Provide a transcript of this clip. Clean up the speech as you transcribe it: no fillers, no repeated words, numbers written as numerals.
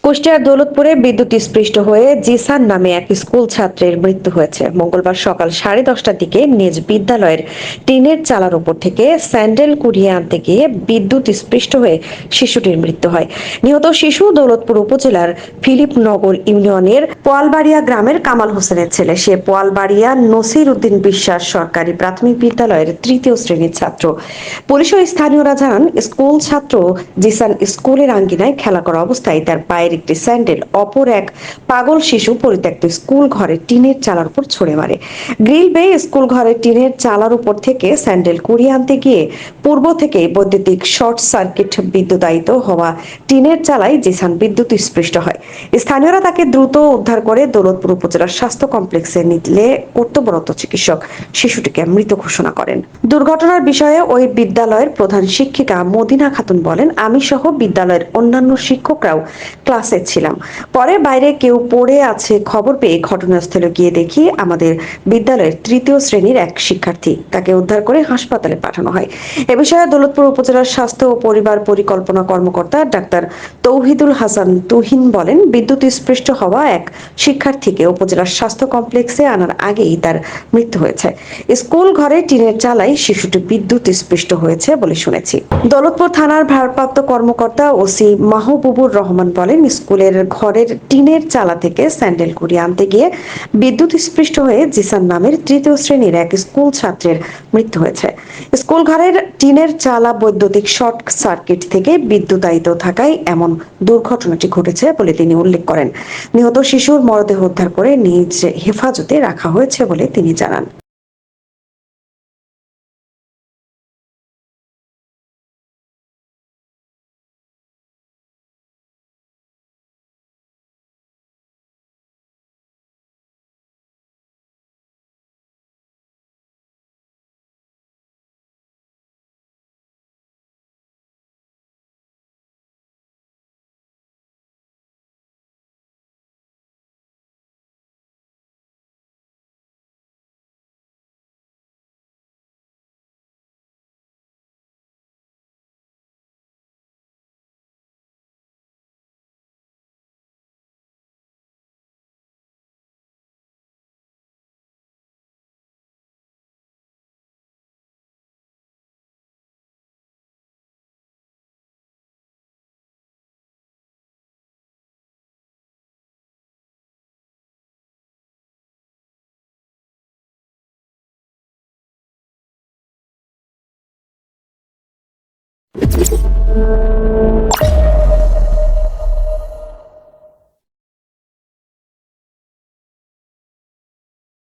কুষ্টিয়ার দৌলতপুরে বিদ্যুৎস্পৃষ্ট হয়ে জিসান নামে এক স্কুল ছাত্রের মৃত্যু হয়েছে। মঙ্গলবার সকাল 10:30টার দিকে নিজ বিদ্যালয়ের টিনের চালার উপর থেকে স্যান্ডেল কুড়িয়ে আনতে গিয়ে বিদ্যুৎস্পৃষ্ট হয়ে শিশুটির মৃত্যু হয়। নিহত শিশু দৌলতপুর উপজেলার ফিলিপনগর ইউনিয়নের পোয়ালবাড়িয়া গ্রামের কামাল হোসেনের ছেলে। সে পোয়ালবাড়িয়া নসির উদ্দিন বিশ্বাস সরকারি প্রাথমিক বিদ্যালয়ের তৃতীয় শ্রেণীর ছাত্র। পুলিশ ও স্থানীয়রা জানান, স্কুল ছাত্র জিসান স্কুলের আঙ্গিনায় খেলা করা অবস্থায় তার পায়ের একটি স্যান্ডেল অপর এক পাগল শিশু পরিত্যক্ত স্কুল ঘরের টিনের চালার উপর ছুঁড়ে মারে। গ্রিল বেয়ে স্কুল ঘরের টিনের চালার উপর থেকে স্যান্ডেল কুড়িয়ে আনতে গিয়ে পূর্ব থেকে বৈদ্যুতিক শর্ট সার্কিট বিদ্যুতায়িত হওয়া টিনের চালায় জিসান বিদ্যুৎ স্পৃষ্ট হয়। স্থানীয়রা তাকে দ্রুত উদ্ধার করে দৌলতপুর উপজেলার স্বাস্থ্য কমপ্লেক্সে নিলে কর্তব্যরত চিকিৎসক শিশুটিকে মৃত ঘোষণা করেন। দুর্ঘটনার বিষয়ে ওই বিদ্যালয়ের প্রধান শিক্ষিকা মদিনা খাতুন বলেন, আমি সহ বিদ্যালয়ের অন্যান্য শিক্ষকরাও ক্লাসে ছিলাম। পরে বাইরে কেউ পড়ে আছে খবর পেয়ে ঘটনাস্থলে গিয়ে দেখি আমাদের বিদ্যালয়ের তৃতীয় শ্রেণীর এক শিক্ষার্থী। তাকে উদ্ধার করে হাসপাতালে পাঠানো হয়। এ বিষয়ে দৌলতপুর উপজেলার স্বাস্থ্য ও পরিবার পরিকল্পনা কর্মকর্তা ডাক্তার তৌহিদুল হাসান তুহিন বলেন, বিদ্যুৎ স্পৃষ্ট হওয়া এক শিক্ষার্থীকে উপজেলার স্বাস্থ্য কমপ্লেক্সে আনার আগেই তার মৃত্যু হয়েছে। স্কুল ঘরে টিনের চালায় শিশুটি বিদ্যুৎ স্পৃষ্ট হয়েছে বলে শুনেছি। দৌলতপুর থানার ভারপ্রাপ্ত কর্মকর্তা ওসি মাহবুবুর রহমান বলেন, স্কুলের ঘরের টিনের চালা থেকে স্যান্ডেল কুড়িয়ে আনতে গিয়ে বিদ্যুৎ স্পৃষ্ট হয়ে জিসান নামের তৃতীয় শ্রেণীর এক স্কুল ছাত্রের মৃত্যু হয়েছে। স্কুল ঘরের টিনের চালা বৈদ্যুতিক শর্ট সার্কিট থেকে বিদ্যুতায়িত থাকায় এমন দুর্ঘটনাটি ঘটেছে বলে তিনি উল্লেখ করেন। নিহত শিশুর মরদেহ উদ্ধার করে নিজ হেফাজতে রাখা হয়েছে বলে তিনি জানান।